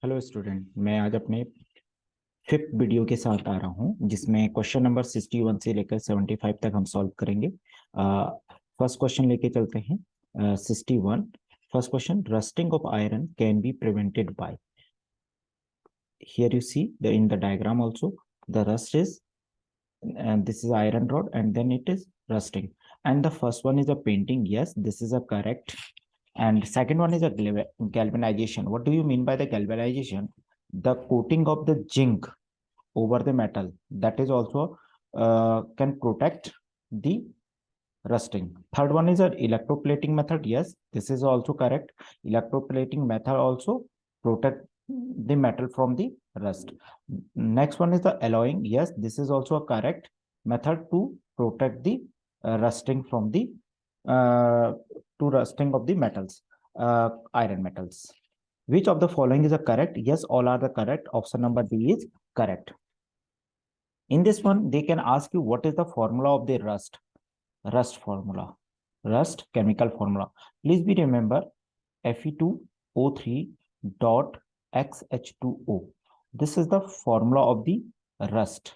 Hello student, मैं आज अपने फिफ्थ वीडियो के साथ आ रहा हूं जिसमें क्वेश्चन नंबर 61 से लेकर 75 तक हम सॉल्व करेंगे। फर्स्ट क्वेश्चन लेके चलते हैं। 61 first question, rusting of iron can be prevented by. Here you see the in the diagram also the rust is, and this is iron rod and then it is rusting, and the first one is a painting. Yes, this is a correct. And second one is a galvanization. What do you mean by the galvanization? The coating of the zinc over the metal, that is also can protect the rusting. Third one is a electroplating method. Yes, this is also correct. Electroplating method also protect the metal from the rust. Next one is the alloying. Yes, this is also a correct method to protect the rusting from the uh, to rusting of the metals, iron metals. Which of the following is a correct? Yes, all are the correct. Option number D is correct. In this one, they can ask you what is the formula of the rust. Rust formula, rust chemical formula. Please be remember Fe2O3 dot XH2O. This is the formula of the rust.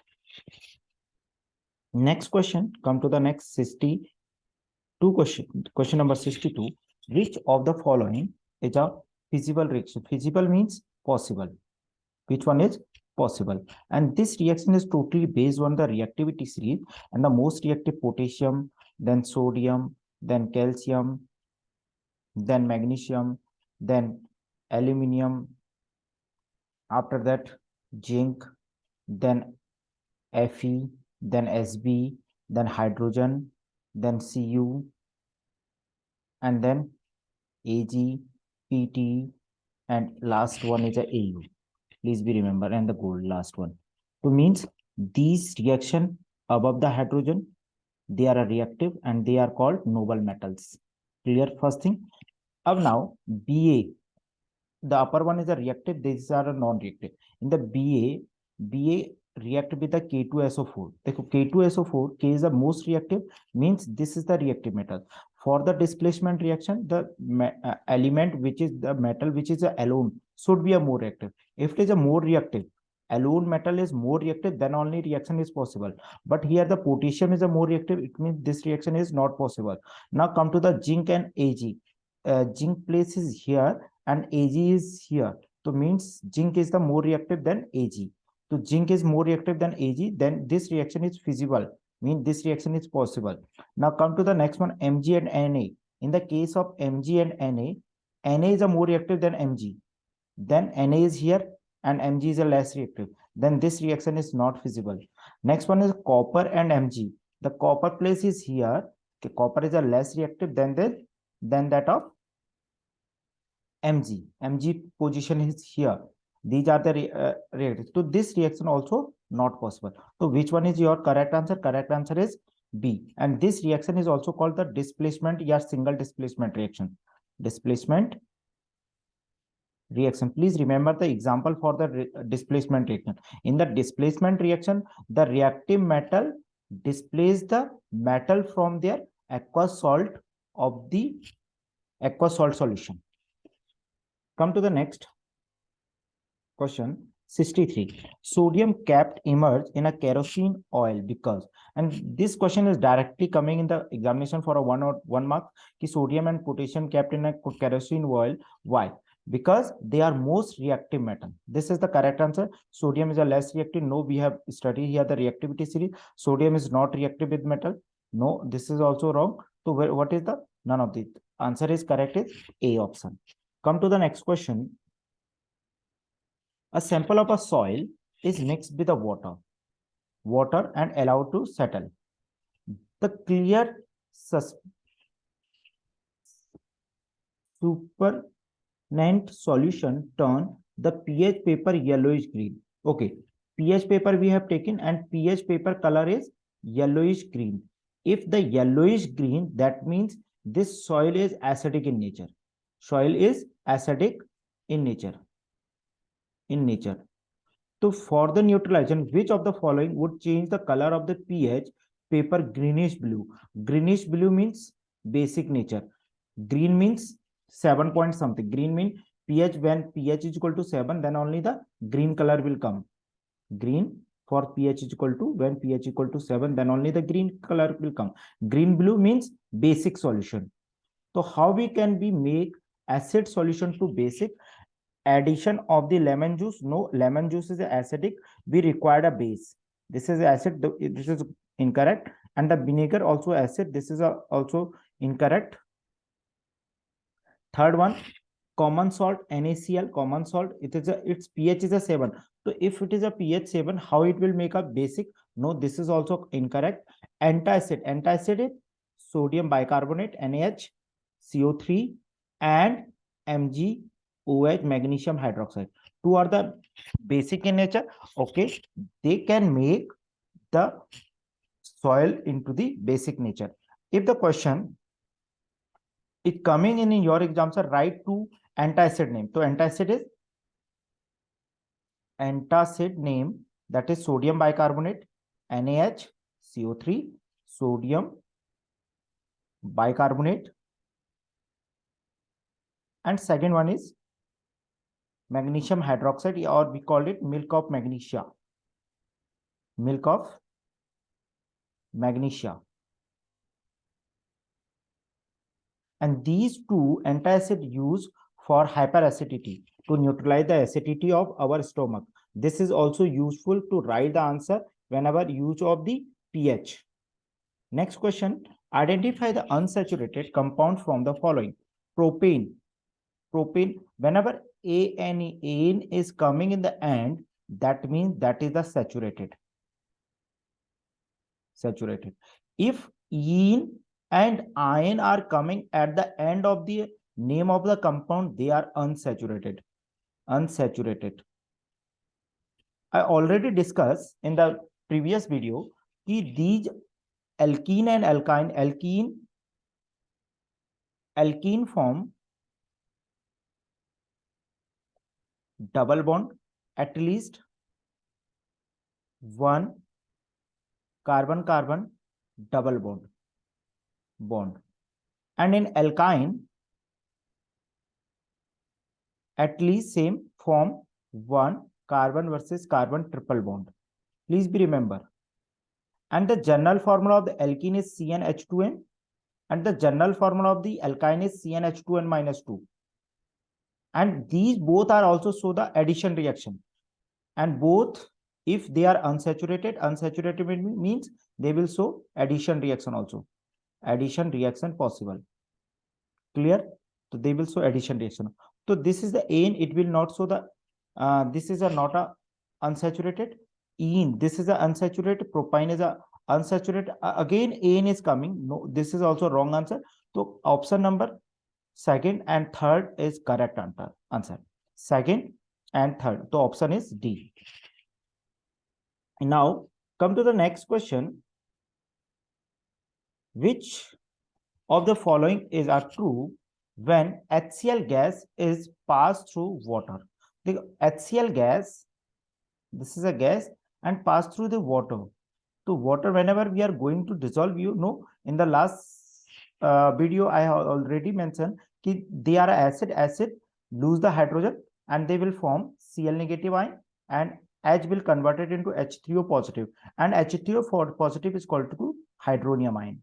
Next question, come to the next 62 question. Question number 62. Which of the following is a feasible reaction? Feasible means possible. Which one is possible? And this reaction is totally based on the reactivity series, and the most reactive potassium, then sodium, then calcium, then magnesium, then aluminium, after that zinc, then Fe, then Sb, then hydrogen, then Cu, and then Ag, Pt, and last one is a Au. Please be remember, and the gold last one. So means these reaction above the hydrogen, they are a reactive and they are called noble metals. Clear? First thing. Now Ba, the upper one is a reactive, these are a non-reactive. In the Ba react with the K2SO4. K2SO4, K is the most reactive, means this is the reactive metal. For the displacement reaction, the element which is the metal which is alone should be a more reactive. If it is a more reactive, alone metal is more reactive, then only reaction is possible. But here the potassium is a more reactive, it means this reaction is not possible. Now come to the zinc and Ag. Zinc place is here and Ag is here. So means zinc is the more reactive than Ag. So zinc is more reactive than Ag, then this reaction is feasible. Mean this reaction is possible. Now come to the next one, Mg and Na. In the case of Mg and Na is a more reactive than Mg. Then Na is here and Mg is a less reactive. Then this reaction is not feasible. Next one is copper and Mg. The copper place is here. Okay, copper is a less reactive than that of Mg. Mg position is here. These are the reactants. So this reaction also not possible. So which one is your correct answer? Correct answer is B. And this reaction is also called the displacement or single displacement reaction. Displacement reaction. Please remember the example for the displacement reaction. In the displacement reaction, the reactive metal displaces the metal from their aqueous salt of the aqueous salt solution. Come to the next question. 63. Sodium capped emerge in a kerosene oil because, and this question is directly coming in the examination for a 1 mark. Ki sodium and potassium capped in a kerosene oil. Why? Because they are most reactive metal. This is the correct answer. Sodium is a less reactive. No, we have studied here the reactivity series. Sodium is not reactive with metal. No, this is also wrong. So what is the none of the answer is correct is A option. Come to the next question. A sample of a soil is mixed with the water and allowed to settle. The clear supernatant solution turn the pH paper yellowish green. Okay, pH paper we have taken and pH paper color is yellowish green. If the yellowish green, that means this soil is acidic in nature. Soil is acidic in nature. So for the neutralization, which of the following would change the color of the pH paper greenish blue? Greenish blue means basic nature. Green means 7 point something. Green means pH, when pH is equal to 7, then only the green color will come. Green for pH is equal to, when pH equal to 7, then only the green color will come. Green blue means basic solution. So how we can be make acid solution to basic? Addition of the lemon juice. No, lemon juice is acidic. We require a base. This is acid. This is incorrect. And the vinegar also acid. This is also incorrect. Third one, common salt, NaCl, common salt. Its pH is a 7. So if it is a pH 7, how it will make a basic? No, this is also incorrect. Antacid. Antacid is sodium bicarbonate, NaH, CO3, and MgOH, magnesium hydroxide. Two are the basic in nature. Okay, they can make the soil into the basic nature. If the question is coming in your exams, are write to antacid name. So antacid is antacid name, that is sodium bicarbonate, NaH, CO3, sodium bicarbonate, and second one is magnesium hydroxide, or we call it milk of magnesia. Milk of magnesia. And these two antacid used for hyperacidity, to neutralize the acidity of our stomach. This is also useful to write the answer whenever use of the pH. Next question, identify the unsaturated compound from the following. Propane. Propane, whenever ane is coming in the end, that means that is the saturated. Saturated. If ene and iron are coming at the end of the name of the compound, they are unsaturated. Unsaturated. I already discussed in the previous video that these alkene and alkyne, alkene form double bond, at least one carbon-carbon double bond. And in alkyne, at least same form, one carbon versus carbon triple bond. Please be remember. And the general formula of the alkene is CnH2n, and the general formula of the alkyne is CnH2n minus 2. And these both are also show the addition reaction. And both, if they are unsaturated means they will show addition reaction also. Addition reaction possible. Clear? So they will show addition reaction. So this is the ane, it will not show the, this is not a unsaturated. Ene, this is a unsaturated. Propane is a unsaturated. Again, ane is coming. No, this is also wrong answer. So option number second and third is correct answer. Second and third. So option is D. Now come to the next question. Which of the following are true when HCl gas is passed through water? The HCl gas, this is a gas, and pass through the water. So water, whenever we are going to dissolve, you know, in the last video I have already mentioned that they are acid lose the hydrogen and they will form Cl negative ion, and H will convert it into H3O positive, and H3O positive is called to hydronium ion.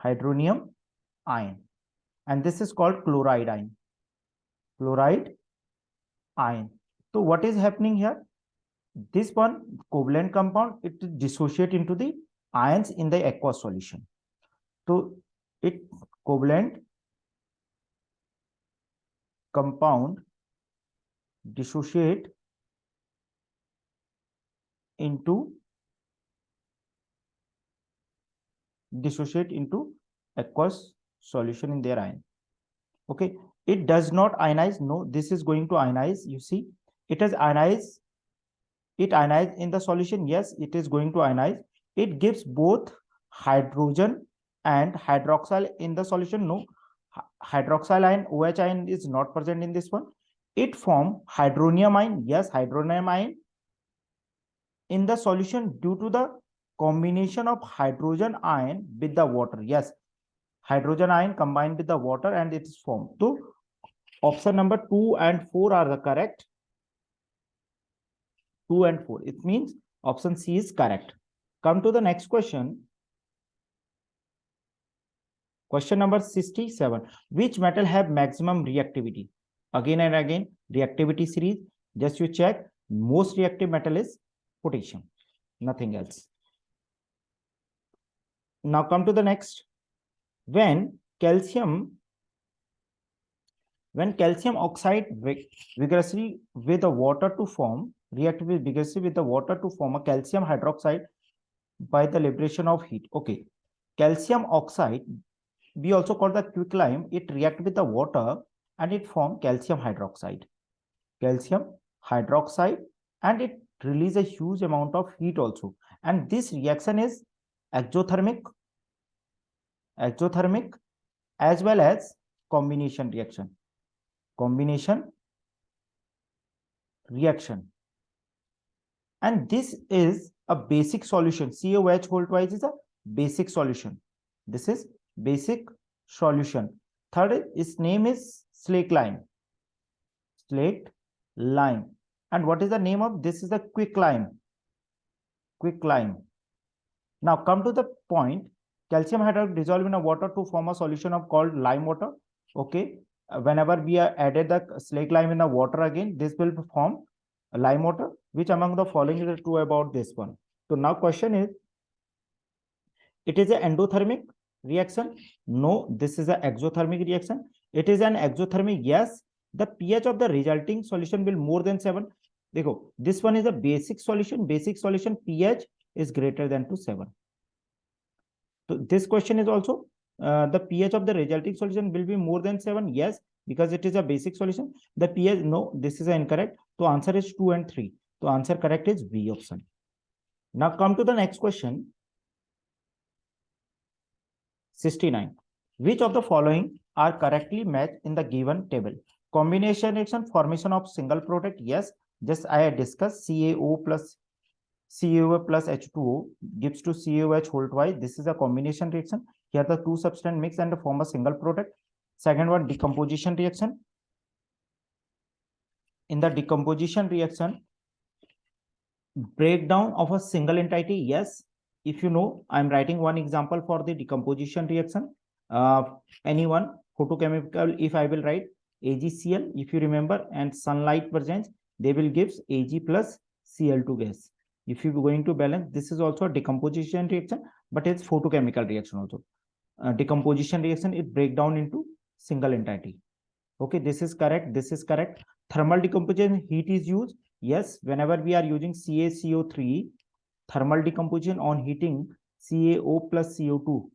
Hydronium ion, and this is called chloride ion. Chloride ion. So what is happening here? This one covalent compound, it dissociate into the ions in the aqueous solution. So it covalent compound dissociate into aqueous solution in their ion. Okay, it does not ionize. No, this is going to ionize. You see, it has ionized. It ionized in the solution. Yes, it is going to ionize. It gives both hydrogen and hydroxyl in the solution. No, hydroxyl ion, OH ion is not present in this one. It form hydronium ion. Yes, hydronium ion in the solution due to the combination of hydrogen ion with the water. Yes, hydrogen ion combined with the water and it is formed. So Option number 2 and 4 are the correct. 2 and 4. It means option C is correct. Come to the next question. Question number 67. Which metal have maximum reactivity? Again and again, reactivity series. Just you check. Most reactive metal is potassium. Nothing else. Now come to the next. When calcium oxide vigorously with the water to form, react vigorously with the water to form a calcium hydroxide by the liberation of heat. Okay, calcium oxide, we also call the quicklime. It react with the water and it form calcium hydroxide. Calcium hydroxide, and it release a huge amount of heat also. And this reaction is exothermic as well as combination reaction. And this is a basic solution. COH whole twice is a basic solution. This is basic solution. Third, its name is slaked lime. And what is the name of this? Is the quicklime. Now come to the point. Calcium hydroxide dissolved in a water to form a solution of called lime water. Okay, whenever we are added the slaked lime in the water again, this will form a lime water. Which among the following is true about this one? So now question is, it is an endothermic reaction? No, this is an exothermic reaction. It is an exothermic, yes. The pH of the resulting solution will more than 7. Dekho, this one is a basic solution. Basic solution pH is greater than to 7. So this question is also the pH of the resulting solution will be more than 7. Yes, because it is a basic solution. The pH, no, this is incorrect. So answer is 2 and 3. So answer correct is B option. Now come to the next question. 69. Which of the following are correctly matched in the given table? Combination reaction, formation of single product. Yes, just I had discussed CaO plus H2O gives to CaOH whole twice. This is a combination reaction. Here the two substance mix and form a single product. Second one, decomposition reaction. In the decomposition reaction, breakdown of a single entity. Yes, if you know, I'm writing one example for the decomposition reaction. Anyone, photochemical, if I will write AgCl, if you remember, and sunlight presence, they will give Ag plus Cl2 gas. If you're going to balance, this is also a decomposition reaction, but it's photochemical reaction also. Decomposition reaction, it break down into single entity. Okay, this is correct. This is correct. Thermal decomposition, heat is used. Yes, whenever we are using CaCO3, thermal decomposition on heating CaO plus CO2.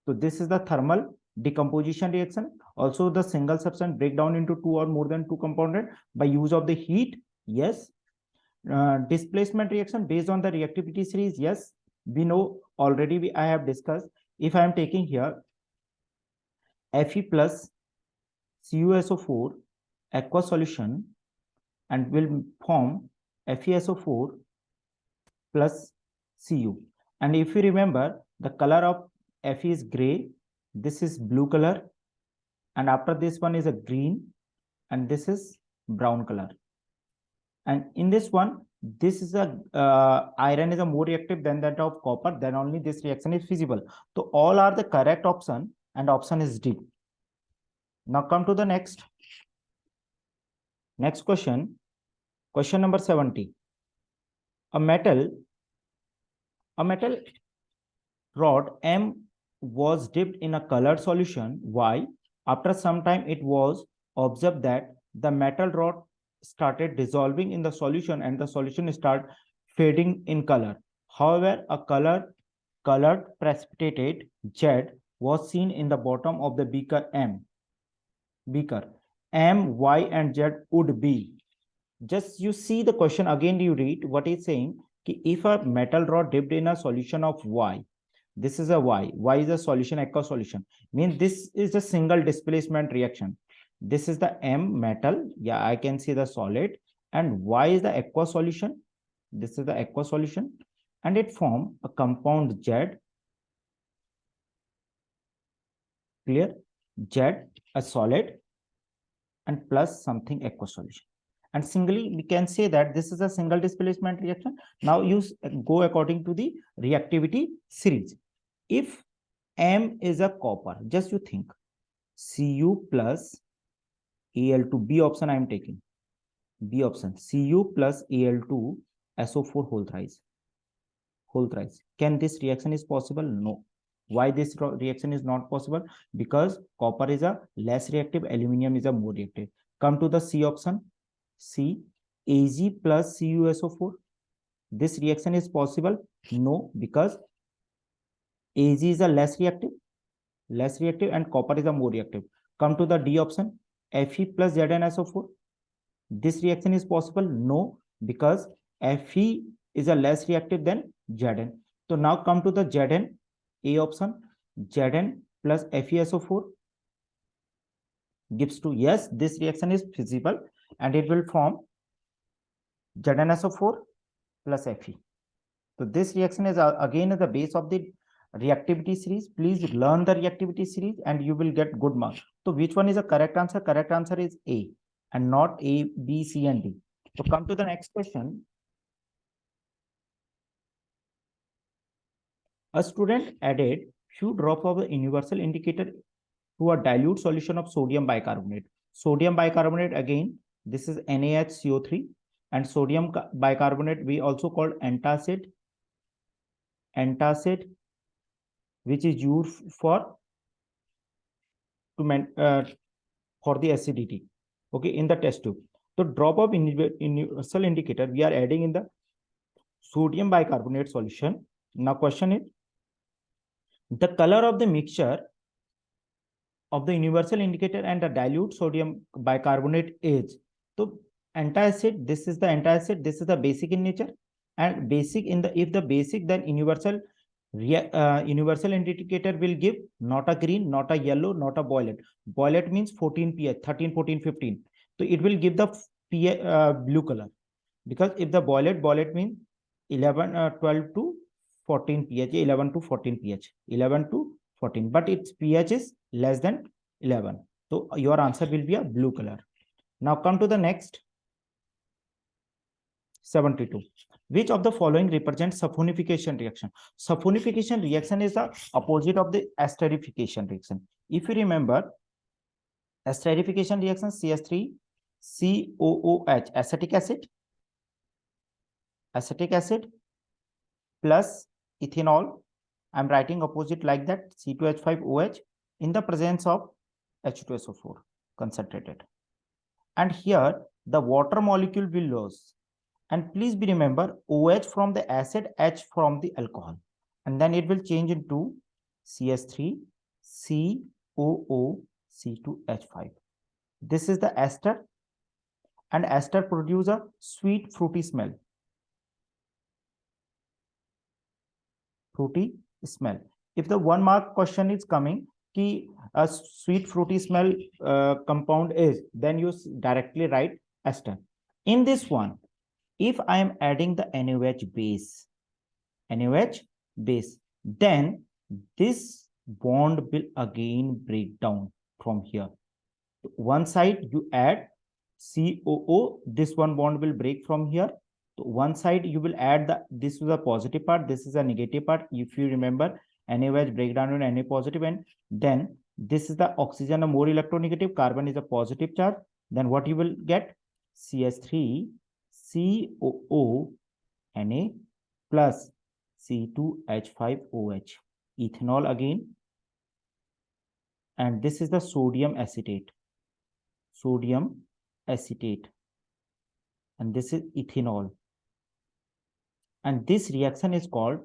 So this is the thermal decomposition reaction. Also, the single substance break down into 2 or more than 2 components by use of the heat. Yes. Displacement reaction based on the reactivity series. Yes, we know already. I have discussed. If I am taking here Fe plus CuSO4 aqueous solution and will form FeSO4 plus Cu. And if you remember, the color of Fe is gray, this is blue color, and after this one is a green, and this is brown color. And in this one, this is a iron is a more reactive than that of copper, then only this reaction is feasible. So all are the correct option, and option is D. Now come to the next question. Question number 70. A metal rod M was dipped in a colored solution Y. After some time, it was observed that the metal rod started dissolving in the solution and the solution started fading in color. However, a colored precipitated jet was seen in the bottom of the beaker M. M, Y, and Z would be. Just you see the question again, you read what it's saying. If a metal rod dipped in a solution of Y, this is a Y is a solution, aqueous solution, means this is a single displacement reaction. This is the M metal, yeah, I can see the solid, and Y is the aqueous solution. This is the aqueous solution, and it form a compound Z. Clear? Z, a solid, and plus something aqueous solution. And singly, we can say that this is a single displacement reaction. Now you go according to the reactivity series. If M is a copper, just you think Cu plus Al2, B option I am taking. B option, Cu plus Al2 SO4 whole thrice. Can this reaction is possible? No. Why this reaction is not possible? Because copper is a less reactive, aluminum is a more reactive. Come to the C option, C, Ag plus CuSO4. This reaction is possible? No, because Ag is a less reactive and copper is a more reactive. Come to the D option, Fe plus ZnSO4. This reaction is possible? No, because Fe is a less reactive than Zn. So now come to the Zn, A option, Zn plus FeSO4 gives to, yes, this reaction is feasible and it will form ZnSO4 plus Fe. So this reaction is again at the base of the reactivity series. Please learn the reactivity series and you will get good marks. So which one is the correct answer? Correct answer is A and not A, B, C, and D. So come to the next question. A student added few drops of the universal indicator to a dilute solution of sodium bicarbonate. Sodium bicarbonate, again, this is NaHCO3, and sodium bicarbonate we also call antacid, which is used for the acidity, okay, in the test tube. So drop of universal indicator we are adding in the sodium bicarbonate solution. Now question is, the color of the mixture of the universal indicator and the dilute sodium bicarbonate is, so antacid, this is the antacid, this is the basic in nature, and basic in the, if the basic, then universal indicator will give not a green, not a yellow, not a violet. Violet means 14 pH, 13, 14, 15. So it will give the blue color, because if the violet means 12 to 14 pH, 11 to 14 pH, 11 to 14, but its pH is less than 11. So your answer will be a blue color. Now come to the next 72. Which of the following represents saponification reaction? Saponification reaction is the opposite of the esterification reaction. If you remember, esterification reaction, CH3 COOH, acetic acid plus ethanol. I'm writing opposite like that, C2H5OH in the presence of H2SO4 concentrated. And here the water molecule will lose. And please be remember, OH from the acid, H from the alcohol. And then it will change into CH3 COO C2H5. This is the ester, and ester produce a sweet fruity smell. If the 1 mark question is coming, ki a sweet fruity smell compound is, then you directly write ester. In this one, if I am adding the NaOH base, then this bond will again break down from here. One side you add COO, this one bond will break from here. So one side you will add this is a positive part, this is a negative part. If you remember, NaOH break down in Na positive, and then this is the oxygen, a more electronegative, carbon is a positive charge. Then what you will get? CH3 COO Na plus C2H5OH, ethanol again, and this is the sodium acetate, and this is ethanol. And this reaction is called,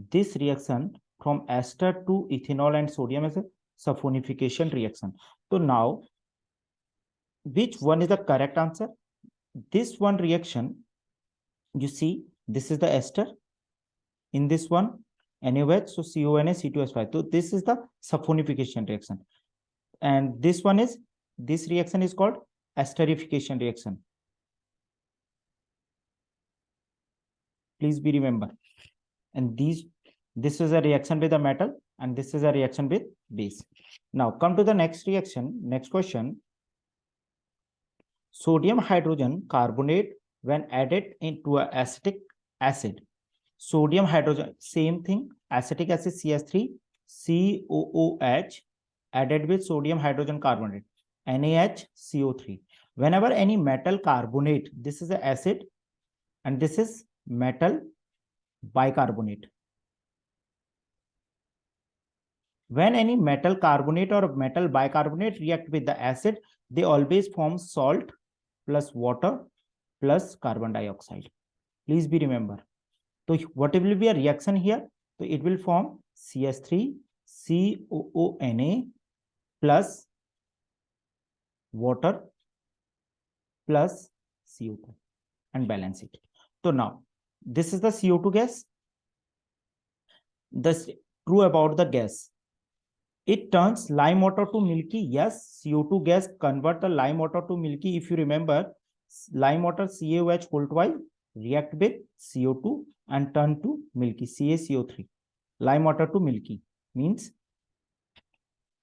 this reaction from ester to ethanol and sodium is a saponification reaction. So now, which one is the correct answer? This one reaction, you see, this is the ester. In this one, NaOH, so CONA, C2H5. So this is the saponification reaction. And this one is, this reaction is called esterification reaction. Please be remember. And this is a reaction with a metal, and this is a reaction with base. Now come to the next reaction, next question. sodium hydrogen carbonate when added into an acetic acid. Sodium hydrogen, same thing, acetic acid CH3, COOH added with sodium hydrogen carbonate, NaHCO3. Whenever any metal carbonate, this is an acid and this is metal bicarbonate. When any metal carbonate or metal bicarbonate react with the acid, they always form salt plus water plus carbon dioxide. Please be remember. So what will be a reaction here? So it will form CH3, COONA plus water plus CO2 and balance it. So now this is the CO2 gas. This true about the gas. It turns lime water to milky. Yes, CO2 gas convert the lime water to milky. If you remember, lime water CaOH whole twice react with CO2 and turn to milky CaCO3. Lime water to milky means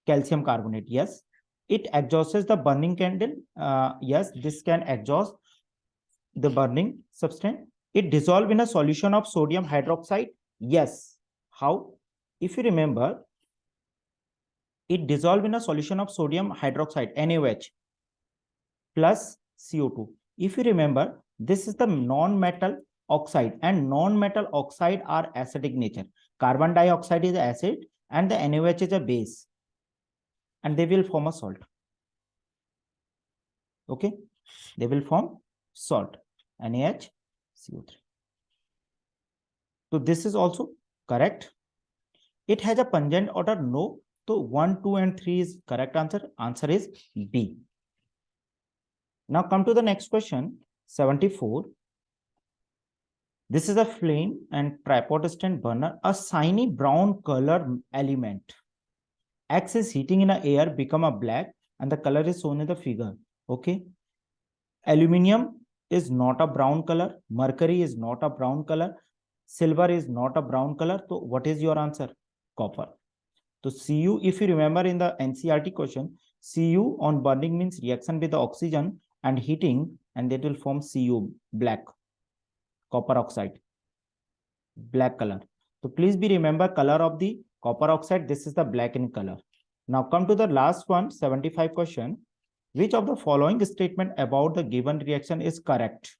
calcium carbonate. Yes, it exhausts the burning candle. Yes, this can exhaust the burning substance. It dissolves in a solution of sodium hydroxide. Yes. How? If you remember, it dissolves in a solution of sodium hydroxide, NaOH, plus CO2. If you remember, this is the non-metal oxide, and non-metal oxide are acidic nature. Carbon dioxide is acid and the NaOH is a base, and they will form a salt. Okay, they will form salt, NaHCO3. So this is also correct. It has a pungent odor. No. So 1, 2, and 3 is correct answer. Answer is B. Now come to the next question, 74. This is a flame and tripod stand burner. A shiny brown color element. X is heating in the air, become a black, and the color is shown in the figure. Okay. Aluminium is not a brown color. Mercury is not a brown color. Silver is not a brown color. So what is your answer? Copper. So Cu, if you remember in the NCERT question, Cu on burning means reaction with the oxygen and heating, and that will form Cu, black, copper oxide, black color. So please be remember color of the copper oxide. This is the black in color. Now come to the last one, 75 question. Which of the following statement about the given reaction is correct?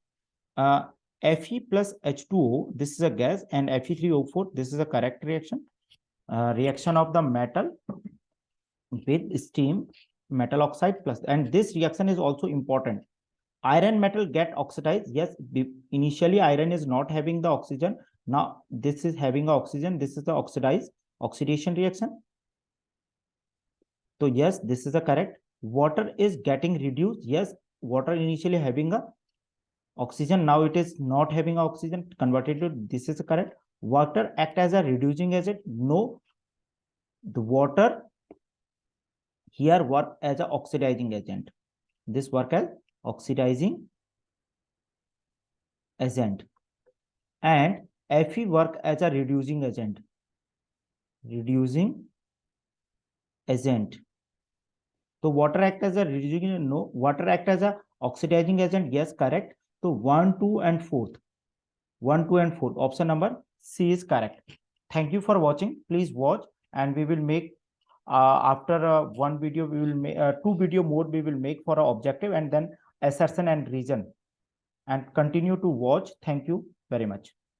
Fe plus H2O, this is a gas, and Fe3O4, this is a correct reaction. Reaction of the metal with steam, metal oxide plus, and this reaction is also important. Iron metal get oxidized. Yes, initially iron is not having the oxygen. Now this is having the oxygen. This is the oxidation reaction. So yes, this is the correct. Water is getting reduced. Yes, water initially having a oxygen. Now it is not having oxygen, converted to, this is correct. Water act as a reducing agent. No, the water here work as an oxidizing agent. This work as oxidizing agent, and Fe work as a reducing agent. Reducing agent. So water act as a reducing agent. No, water act as a oxidizing agent. Yes, correct. So 1, 2, and 4th. 1, 2, and 4. Option number C is correct. Thank you for watching. Please watch, and we will make after one video, we will make 2 video more we will make for objective, and then assertion and reason. And continue to watch. Thank you very much.